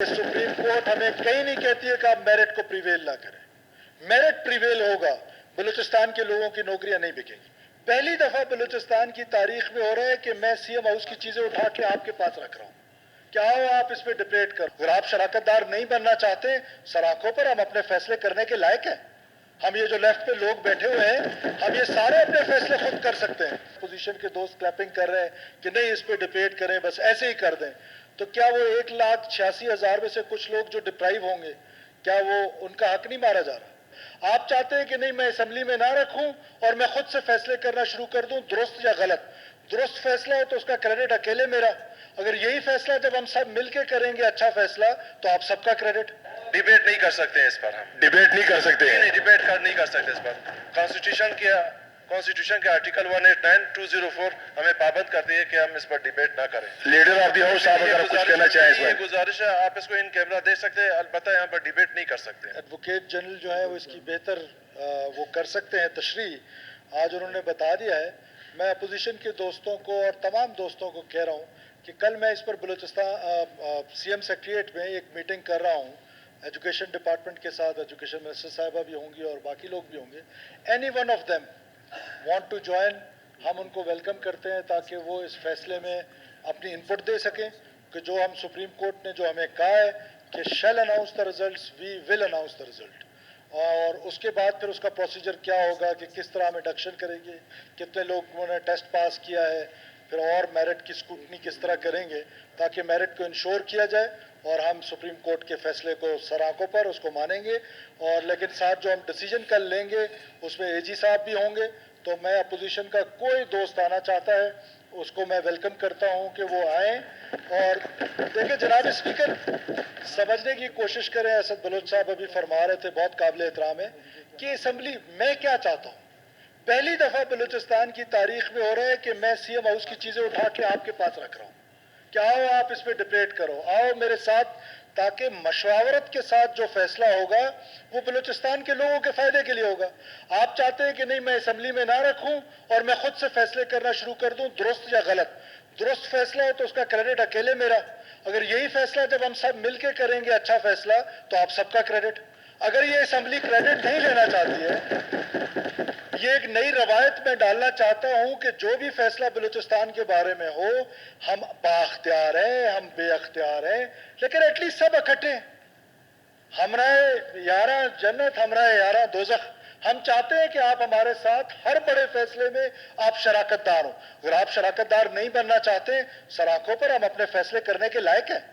Supreme court हमें कहीं नहीं कहती है कि आप मेरिट को प्रिवेल ना करें। मेरिट प्रिवेल होगा, बलूचिस्तान के लोगों की नौकरियां नहीं बिकेंगी। पहली दफा बलूचिस्तान की तारीख में हो रहा है कि मैं सीएम हाउस की चीजें उठा के आपके पास रख रहा हूं, क्या हो आप इस पे डिबेट करो। अगर आप शराकतदार नहीं बनना चाहते, सराखों पर हम अपने फैसले करने के लायक हैं। हम ये जो लेफ्ट पे लोग बैठे हुए हैं, हम ये सारे अपने फैसले खुद कर सकते हैं। पोजीशन के दोस्त क्लैपिंग कर रहे हैं कि नहीं इस पे डिबेट करें, बस ऐसे ही कर दें, तो क्या वो 1,86,000 में से कुछ लोग जो डिप्राइव होंगे, क्या वो उनका हक नहीं मारा जा रहा? आप चाहते हैं कि नहीं मैं असेंबली में ना रखूं और मैं खुद से फैसले करना शुरू कर दूं, दुरुस्त या गलत। दुरुस्त फैसला हो तो उसका क्रेडिट अकेले मेरा। अगर यही फैसला जब हम सब मिलकर करेंगे अच्छा फैसला, तो आप सबका क्रेडिट। डिबेट नहीं कर सकते हैं इस पर, हम डिबेट नहीं कर सकते नहीं डिबेट नहीं कर सकते इस पर। कॉन्स्टिट्यूशन के आर्टिकल 189 204 हमें पाबंद करती है कि हम इस पर डिबेट ना करें। लीडर ऑफ द हाउस साहब अगर कुछ कहना चाहें इस ये पर। गुजारिश है, आप इसको इन कैमरा देख सकते हैं, अलबत्ता यहाँ पर डिबेट नहीं कर सकते। एडवोकेट जनरल जो है वो इसकी बेहतर वो कर सकते हैं तशरीह, आज उन्होंने बता दिया है। मैं अपोजिशन के दोस्तों को और तमाम दोस्तों को कह रहा हूँ कि कल मैं इस पर बलूचिस्तान सीएम सेक्रेटरीट में एक मीटिंग कर रहा हूँ एजुकेशन डिपार्टमेंट के साथ। एजुकेशन मिनिस्टर साहिबा भी होंगी और बाकी लोग भी होंगे। Any one of them want to join, हम उनको वेलकम करते हैं ताकि वो इस फैसले में अपनी इनपुट दे सकें कि जो हम सुप्रीम कोर्ट ने जो हमें कहा है कि shall announce the results, we will announce the result. और उसके बाद फिर उसका प्रोसीजर क्या होगा कि किस तरह हम इंडक्शन करेंगे, कितने लोगों ने टेस्ट पास किया है, फिर और मेरिट की स्क्रूटनी किस तरह करेंगे ताकि मेरिट को इंश्योर किया जाए और हम सुप्रीम कोर्ट के फैसले को सराखों पर उसको मानेंगे। और लेकिन साथ जो हम डिसीजन कल लेंगे उसमें एजी साहब भी होंगे, तो मैं अपोजिशन का कोई दोस्त आना चाहता है उसको मैं वेलकम करता हूं कि वो आए। और देखिए जनाब स्पीकर, समझने की कोशिश करें, असद बलोच साहब अभी फरमा रहे थे, बहुत काबिल एहतराम है कि असेंबली मैं क्या चाहता हूँ। पहली दफा बलूचिस्तान की तारीख में हो रहा है कि मैं सीएम हाउस की चीजें उठा के आपके पास रख रहा हूं, क्या हो आप इस पे डिबेट करो, आओ मेरे साथ, ताकि मशवावरत के साथ जो फैसला होगा वो बलूचिस्तान के लोगों के फायदे के लिए होगा। आप चाहते हैं कि नहीं मैं असेंबली में ना रखूं और मैं खुद से फैसले करना शुरू कर दूं, दुरुस्त या गलत। दुरुस्त फैसला हो तो उसका क्रेडिट अकेले मेरा। अगर यही फैसला जब हम सब मिलकर करेंगे अच्छा फैसला, तो आप सबका क्रेडिट। अगर ये असेंबली क्रेडिट नहीं लेना चाहती है, ये एक नई रवायत में डालना चाहता हूं कि जो भी फैसला बलूचिस्तान के बारे में हो, हम बाख्तियार हैं, हम बेअख्तियार हैं, लेकिन एटलीस्ट सब इकट्ठे। हमराए यारा जन्नत, हमराए यारा दोज़ख। हम चाहते हैं कि आप हमारे साथ हर बड़े फैसले में आप शराकतदार हो। अगर आप शराकतदार नहीं बनना चाहते, सराखों पर हम अपने फैसले करने के लायक हैं।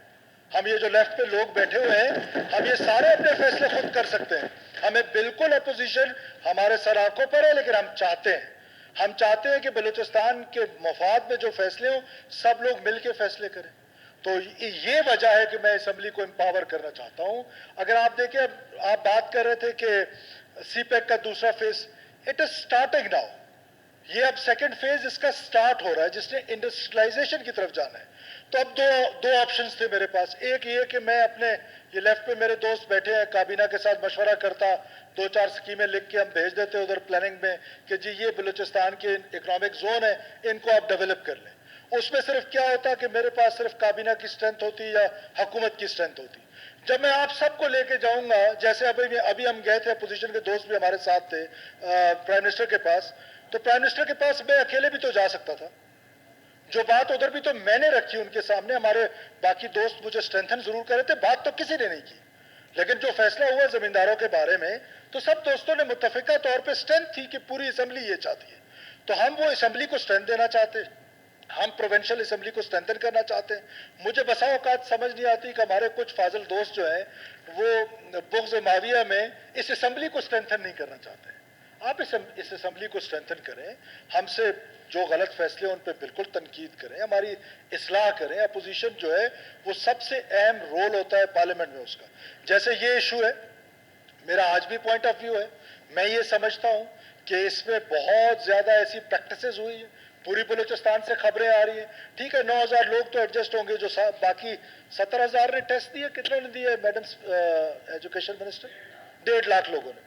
हम ये जो लेफ्ट पे लोग बैठे हुए हैं, हम ये सारे अपने फैसले खुद कर सकते हैं। हमें बिल्कुल अपोजिशन हमारे सर आंखों पर है, लेकिन हम चाहते हैं कि बलूचिस्तान के मफाद में जो फैसले हों सब लोग मिलकर फैसले करें। तो ये वजह है कि मैं असेंबली को एम्पावर करना चाहता हूं। अगर आप देखें, आप बात कर रहे थे कि सीपैक का दूसरा phase, it is starting now. ये अब सेकंड फेज इसका स्टार्ट हो रहा है, जिसने इंडस्ट्रियलाइजेशन की तरफ जाना है। तो अब दो ऑप्शंस थे मेरे पास। एक ये कि मैं अपने ये लेफ्ट पे मेरे दोस्त बैठे हैं, काबीना के साथ मशवरा करता, 2-4 स्कीमें लिख के हम भेज देते उधर प्लानिंग में कि जी ये बलूचिस्तान के इकोनॉमिक जोन है, इनको आप डेवलप कर लें। उसमें सिर्फ क्या होता कि मेरे पास सिर्फ काबीना की स्ट्रेंथ होती या हुकूमत की स्ट्रेंथ होती। जब मैं आप सबको लेके जाऊंगा, जैसे अभी हम गए थे, अपोजिशन के दोस्त भी हमारे साथ थे प्राइम मिनिस्टर के पास, तो प्राइम मिनिस्टर के पास मैं अकेले भी तो जा सकता था। जो बात उधर भी तो मैंने रखी उनके सामने, हमारे बाकी दोस्त मुझे स्ट्रेंथन जरूर कर रहे थे, बात तो किसी ने नहीं की। लेकिन जो फैसला हुआ जमींदारों के बारे में, तो सब दोस्तों ने मुत्तफिका तौर पे स्ट्रेंथ थी कि पूरी असेंबली ये चाहती है। तो हम वो असेंबली को स्ट्रेंथ देना चाहते, हम प्रोविंशियल असेंबली को स्ट्रेंथन करना चाहते हैं। मुझे बसा औकात समझ नहीं आती कि हमारे कुछ फाजिल दोस्त जो हैं वो बुग़्ज़ माविया में इस असेंबली को स्ट्रेंथन नहीं करना चाहते। आप इस असेंबली को स्ट्रेंथन करें, हमसे जो गलत फैसले उन पर बिल्कुल तनकीद करें, हमारी इस्लाह करें। अपोजिशन जो है वो सबसे अहम रोल होता है पार्लियामेंट में उसका। जैसे ये इशू है, मेरा आज भी पॉइंट ऑफ व्यू है, मैं ये समझता हूं कि इसमें बहुत ज्यादा ऐसी प्रैक्टिसेस हुई है, पूरी बलूचिस्तान से खबरें आ रही हैं। ठीक है, 9,000 लोग तो एडजस्ट होंगे, जो बाकी 17,000 ने टेस्ट दिए, कितने ने दिए मैडम एजुकेशन मिनिस्टर? 1.5 लाख लोगों ने,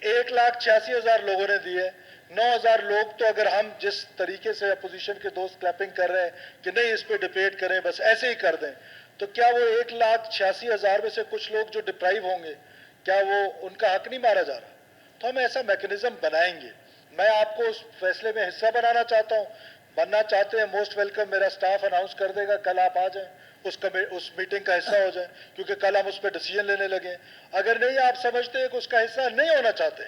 1,86,000 लोगों ने दिए। 9,000 लोग, तो अगर हम जिस तरीके से अपोजिशन के दोस्त क्लैपिंग कर रहे हैं कि नहीं इस पे डिबेट करें, बस ऐसे ही कर दें, तो क्या वो 1,86,000 में से कुछ लोग जो डिप्राइव होंगे, क्या वो उनका हक नहीं मारा जा रहा? तो हम ऐसा मैकेनिज्म बनाएंगे। मैं आपको उस फैसले में हिस्सा बनाना चाहता हूँ, बनना चाहते हैं, मोस्ट वेलकम। मेरा स्टाफ अनाउंस कर देगा, कल आप आ जाएं, उस मीटिंग का हिस्सा हो जाए, क्योंकि कल हम उस पर डिसीजन लेने लगे। अगर नहीं आप समझते हैं कि उसका हिस्सा नहीं होना चाहते,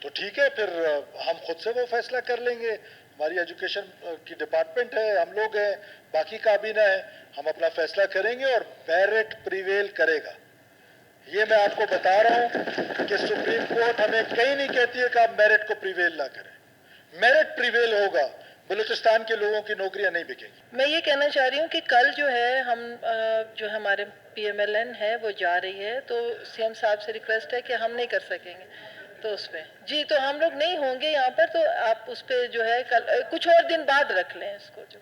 तो ठीक है, फिर हम खुद से वो फैसला कर लेंगे। हमारी एजुकेशन की डिपार्टमेंट है, हम लोग हैं, बाकी काबीना है, हम अपना फैसला करेंगे और मेरिट प्रिवेल करेगा। ये मैं आपको बता रहा हूं कि सुप्रीम कोर्ट हमें कहीं नहीं कहती है कि आप मेरिट को प्रिवेल ना करें। मेरिट प्रिवेल होगा, बलूचिस्तान के लोगों की नौकरियां नहीं बिकेंगी। मैं ये कहना चाह रही हूँ कि कल जो है हम जो हमारे PMLN है वो जा रही है, तो CM साहब से रिक्वेस्ट है कि हम नहीं कर सकेंगे, तो उस पर जी, तो हम लोग नहीं होंगे यहाँ पर, तो आप उस पर जो है कल कुछ और दिन बाद रख लें इसको जो